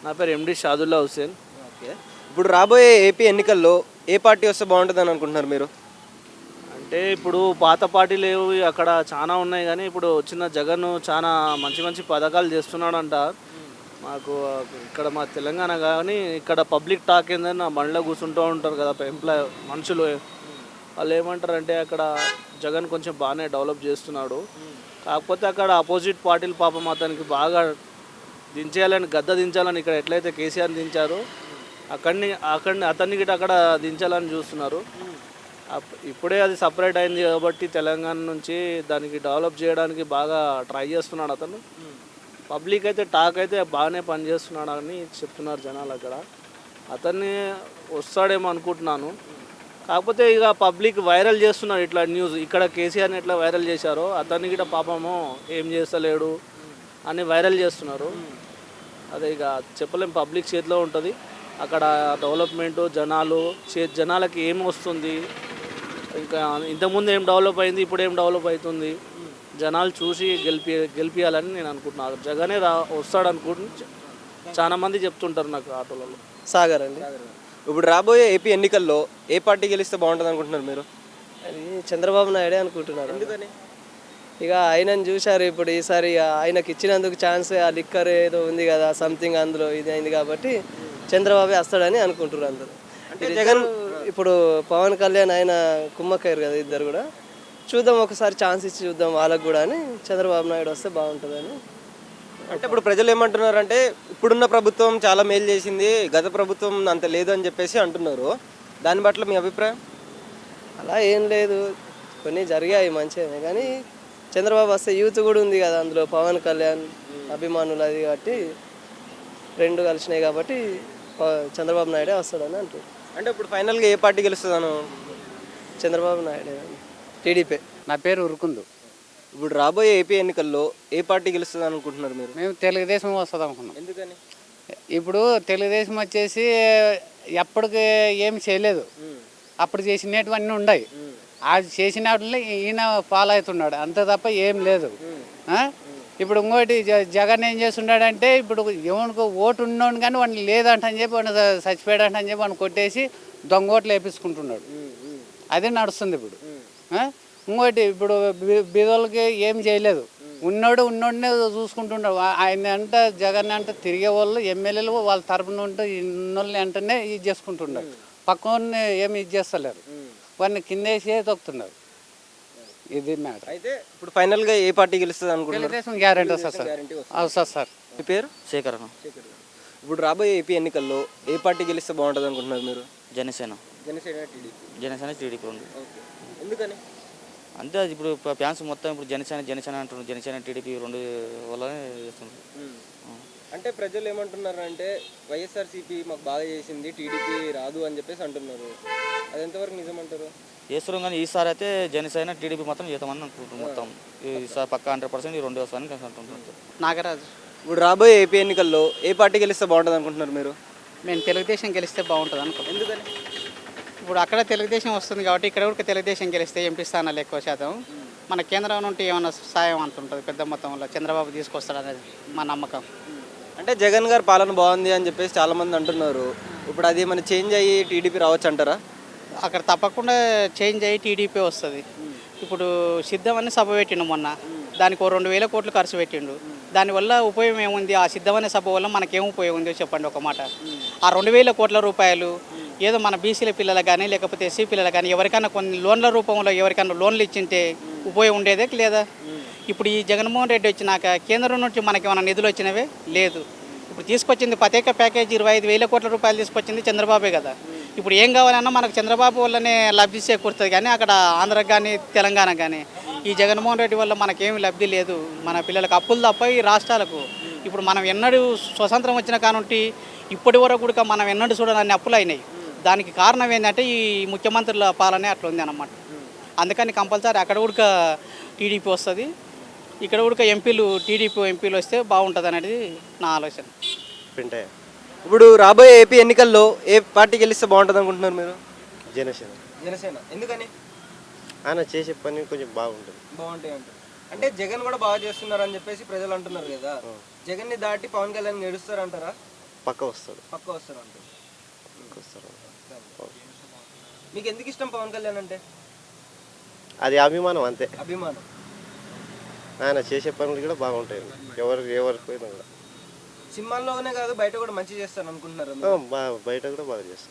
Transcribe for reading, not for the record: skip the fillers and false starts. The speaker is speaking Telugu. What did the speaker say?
నా పేరు ఎండి షాదుల్లా హుసేన్. ఓకే. ఇప్పుడు రాబోయే ఏపీ ఎన్నికల్లో ఏ పార్టీ వస్తే బాగుంటుందని అనుకుంటున్నారు మీరు? అంటే ఇప్పుడు పాత పార్టీలు ఏవి అక్కడ చాలా ఉన్నాయి, కానీ ఇప్పుడు వచ్చిన జగన్ చాలా మంచి మంచి పథకాలు చేస్తున్నాడంట. మాకు ఇక్కడ మా తెలంగాణ కానీ ఇక్కడ పబ్లిక్ టాక్ ఏంటంటే నా బండిలో కూర్చుంటూ ఉంటారు కదా ఎంప్లాయ్ మనుషులు, వాళ్ళు ఏమంటారంటే అక్కడ జగన్ కొంచెం బాగానే డెవలప్ చేస్తున్నాడు, కాకపోతే అక్కడ అపోజిట్ పార్టీలు పాపం అతనికి బాగా దించేయాలని గద్ద దించాలని ఇక్కడ ఎట్లయితే కేసీఆర్ దించారో అతన్ని గిట్ట అక్కడ దించాలని చూస్తున్నారు. ఇప్పుడే అది సపరేట్ అయింది కాబట్టి తెలంగాణ నుంచి దానికి డెవలప్ చేయడానికి బాగా ట్రై చేస్తున్నాడు అతను. పబ్లిక్ అయితే టాక్ అయితే బాగానే పనిచేస్తున్నాడు అని చెప్తున్నారు జనాలు. అక్కడ అతన్ని వస్తాడేమో అనుకుంటున్నాను, కాకపోతే ఇక పబ్లిక్ వైరల్ చేస్తున్నారు ఇట్లా న్యూస్. ఇక్కడ కేసీఆర్ని ఎట్లా వైరల్ చేశారో అతన్ని గిట్ట పాపము ఏం చేస్తలేడు అని వైరల్ చేస్తున్నారు. అదే ఇక చెప్పలేం, పబ్లిక్ చేతిలో ఉంటుంది. అక్కడ డెవలప్మెంటు జనాలకి ఏం వస్తుంది, ఇంకా ఇంతకుముందు ఏం డెవలప్ అయింది, ఇప్పుడు ఏం డెవలప్ అవుతుంది, జనాలు చూసి గెలిపియాలని నేను అనుకుంటున్నాను. జగనే వస్తాడు అనుకుంటు చాలా మంది చెప్తుంటారు నాకు ఆటోలలో. సాగర్ అండి. ఇప్పుడు రాబోయే ఏపీ ఎన్నికల్లో ఏ పార్టీ గెలిస్తే బాగుంటుంది అనుకుంటున్నారు మీరు? అది చంద్రబాబు నాయుడే అనుకుంటున్నారు. ఎందుకని? ఇక ఆయనను చూశారు ఇప్పుడు ఈసారి, ఇక ఆయనకి ఇచ్చినందుకు ఛాన్స్, ఆ లిక్కర్ ఏదో ఉంది కదా సంథింగ్ అందులో ఇది అయింది కాబట్టి చంద్రబాబే వస్తాడని అనుకుంటున్నారు అందరూ. అంటే జగన్ ఇప్పుడు పవన్ కళ్యాణ్ ఆయన కుమ్మక్కయ్యారు కదా ఇద్దరు కూడా, చూద్దాం ఒకసారి ఛాన్స్ ఇచ్చి చూద్దాం వాళ్ళకు కూడా అని చంద్రబాబు నాయుడు వస్తే బాగుంటుందని. అంటే ఇప్పుడు ప్రజలు ఏమంటున్నారంటే ఇప్పుడున్న ప్రభుత్వం చాలా మేలు చేసింది, గత ప్రభుత్వం అంత లేదు అని చెప్పేసి అంటున్నారు. దాని పట్ల మీ అభిప్రాయం? అలా ఏం లేదు, కొన్ని జరిగాయి మంచిగానే, కానీ చంద్రబాబు వస్తే యూత్ కూడా ఉంది కదా అందులో, పవన్ కళ్యాణ్ అభిమానులు అది కాబట్టి రెండు కలిసినాయి కాబట్టి చంద్రబాబు నాయుడే వస్తాడని అంటారు. అంటే ఇప్పుడు ఫైనల్గా ఏ పార్టీ గెలుస్తుందను? చంద్రబాబు నాయుడే, టీడీపీ. నా పేరు ఉరుకుందు. ఇప్పుడు రాబోయే ఏపీ ఎన్నికల్లో ఏ పార్టీ గెలుస్తుంది అనుకుంటున్నారు మీరు? మేము తెలుగుదేశం వస్తుంది అనుకున్నాం. ఎందుకని? ఇప్పుడు తెలుగుదేశం వచ్చేసి ఎప్పటికి ఏమి చేయలేదు, అప్పుడు చేసినటువన్నీ ఉన్నాయి, అది చేసిన వాటిని ఈయన ఫాలో అవుతున్నాడు అంతే తప్ప ఏం లేదు. ఇప్పుడు ఇంకోటి జగన్ ఏం చేస్తున్నాడంటే, ఇప్పుడు ఎవరికి ఓటు ఉన్నోడు కానీ వాడిని లేదంటని చెప్పి వాడిని చచ్చిపోయాడంటని చెప్పి వాడిని కొట్టేసి దొంగ ఓట్లు వేపించుకుంటున్నాడు. అదే నడుస్తుంది ఇప్పుడు. ఇంకోటి ఇప్పుడు బీదోళ్ళకి ఏం చేయలేదు, ఉన్నోడినే చూసుకుంటున్నాడు. ఆయన అంట జగన్ అంట తిరిగే వాళ్ళు ఎమ్మెల్యేలు వాళ్ళ తరపున ఉంటే ఇన్నోళ్ళని వెంటనే ఇది చేసుకుంటున్నారు, పక్కన ఏమి ఇది చేస్తలేరు, వాడిని కిందేసి తొక్కుతున్నారు. ఇది మ్యాటర్. అయితే ఇప్పుడు ఫైనల్గా ఏ పార్టీ గెలుస్తుంది అనుకుంటున్నారు? తెలుగుదేశం గ్యారెంటీ వస్తుంది సార్. వస్తుంది సార్. మీ పేరు? శేఖర్. ఇప్పుడు రాబోయే ఏపీ ఎన్నికల్లో ఏ పార్టీ గెలిస్తే బాగుంటుంది అనుకుంటున్నారు మీరు? జనసేన. జనసేన టీడీపీ ఉంది. ఎందుకని? అంతే, అది ఇప్పుడు ఫ్యాన్స్ మొత్తం ఇప్పుడు జనసేన అంటున్నారు. జనసేన టీడీపీ రెండు వల్లనే చేస్తున్నారు. అంటే ప్రజలు ఏమంటున్నారు అంటే వైఎస్ఆర్సీపీ మాకు బాగా చేసింది, టీడీపీ రాదు అని చెప్పేసి అంటున్నారు. అది ఎంతవరకు నిజమంటారు? చేస్తున్నాం, కానీ ఈసారి అయితే జనసేన టీడీపీ మొత్తం చేద్దామని అనుకుంటున్నాం. మొత్తం ఈసారి పక్క 100% ఈ 2 వస్తాయని అంటున్నారు. నాగరాజు. ఇప్పుడు రాబోయే ఏపీ ఎన్నికల్లో ఏ పార్టీ గెలిస్తే బాగుంటుంది అనుకుంటున్నారు మీరు? మేము తెలుగుదేశం గెలిస్తే బాగుంటుంది అనుకుంటున్నాం. ఎందుకని? ఇప్పుడు అక్కడ తెలుగుదేశం వస్తుంది కాబట్టి ఇక్కడ కూడా తెలుగుదేశం గెలిస్తే ఎంపీ స్థానాలు ఎక్కువ శాతం మన కేంద్రం నుండి ఏమైనా సాయం అంటుంటుంది పెద్ద మొత్తంలో చంద్రబాబు తీసుకొస్తాడనేది మా నమ్మకం. అంటే జగన్ గారి పాలన బాగుంది అని చెప్పేసి చాలామంది అంటున్నారు. ఇప్పుడు అది ఏమైనా చేంజ్ అయ్యి టీడీపీ రావచ్చు అంటారా? అక్కడ తప్పకుండా చేంజ్ అయ్యి టీడీపీ వస్తుంది. ఇప్పుడు సిద్ధమని సభ పెట్టిండు మొన్న, దానికి 2,000 కోట్లు ఖర్చు పెట్టిండు. దానివల్ల ఉపయోగం ఏముంది? ఆ సిద్ధమనే సభ వల్ల మనకేం ఉపయోగం ఉందో చెప్పండి ఒక మాట. ఆ 2,000 కోట్ల రూపాయలు ఏదో మన బీసీల పిల్లలకు కానీ లేకపోతే ఎస్సీ పిల్లలకు కానీ ఎవరికైనా కొన్ని లోన్ల రూపంలో ఎవరికైనా లోన్లు ఇచ్చింటే ఉపయోగం ఉండేదే లేదా? ఇప్పుడు ఈ జగన్మోహన్ రెడ్డి వచ్చినాక కేంద్రం నుంచి మనకి ఏమైనా నిధులు వచ్చినవే లేదు. ఇప్పుడు తీసుకొచ్చింది ప్రత్యేక ప్యాకేజీ 25,000 కోట్ల రూపాయలు తీసుకొచ్చింది చంద్రబాబే కదా. ఇప్పుడు ఏం కావాలన్నా మనకు చంద్రబాబు వల్లనే లబ్ధి చేకూరుతుంది, కానీ అక్కడ ఆంధ్రాకి కానీ తెలంగాణకు కానీ ఈ జగన్మోహన్ రెడ్డి వల్ల మనకేమి లబ్ధి లేదు. మన పిల్లలకు అప్పులు తప్ప ఈ రాష్ట్రాలకు ఇప్పుడు మనం ఎన్నడూ స్వతంత్రం వచ్చిన కానుంటి ఇప్పటి వరకు కూడా మనం ఎన్నడూ చూడని అన్ని అప్పులు అయినాయి. దానికి కారణం ఏంటంటే ఈ ముఖ్యమంత్రుల పాలనే అట్లా ఉంది అన్నమాట. అందుకని కంపల్సరీ అక్కడ కూడా టీడీపీ వస్తుంది, ఇక్కడ కూడా టీడీపీ ఎంపీలు వస్తే బాగుంటుంది అనేది నా ఆలోచన. ఇప్పుడు రాబోయే ఏపీ ఎన్నికల్లో ఏ పార్టీ గెలిస్తే బాగుంటుంది అనుకుంటున్నారు మీరు? జనసేన. ఎందుకని? ఆయన చేసే పని కొంచెం బాగుంటాయి అంటే జగన్ కూడా బాగా చేస్తున్నారు అని చెప్పేసి ప్రజలు అంటున్నారు కదా. జగన్ని దాటి పవన్ కళ్యాణ్ గెలుస్తారంటారా? పక్క వస్తాడు. పక్క వస్తారు అంటారు. పక్క వస్తాడు. మీకు ఎందుకు ఇష్టం పవన్ కళ్యాణ్ అంటే? అది అభిమానం అంతే. అభిమానం. ఆయన చేసే పనులు కూడా బాగుంటాయి. ఎవరికి పోయినా కూడా సినిమాల్లోనే కాదు బయట కూడా మంచి చేస్తాను అనుకుంటున్నారు. బయట కూడా బాగా చేస్తాడు.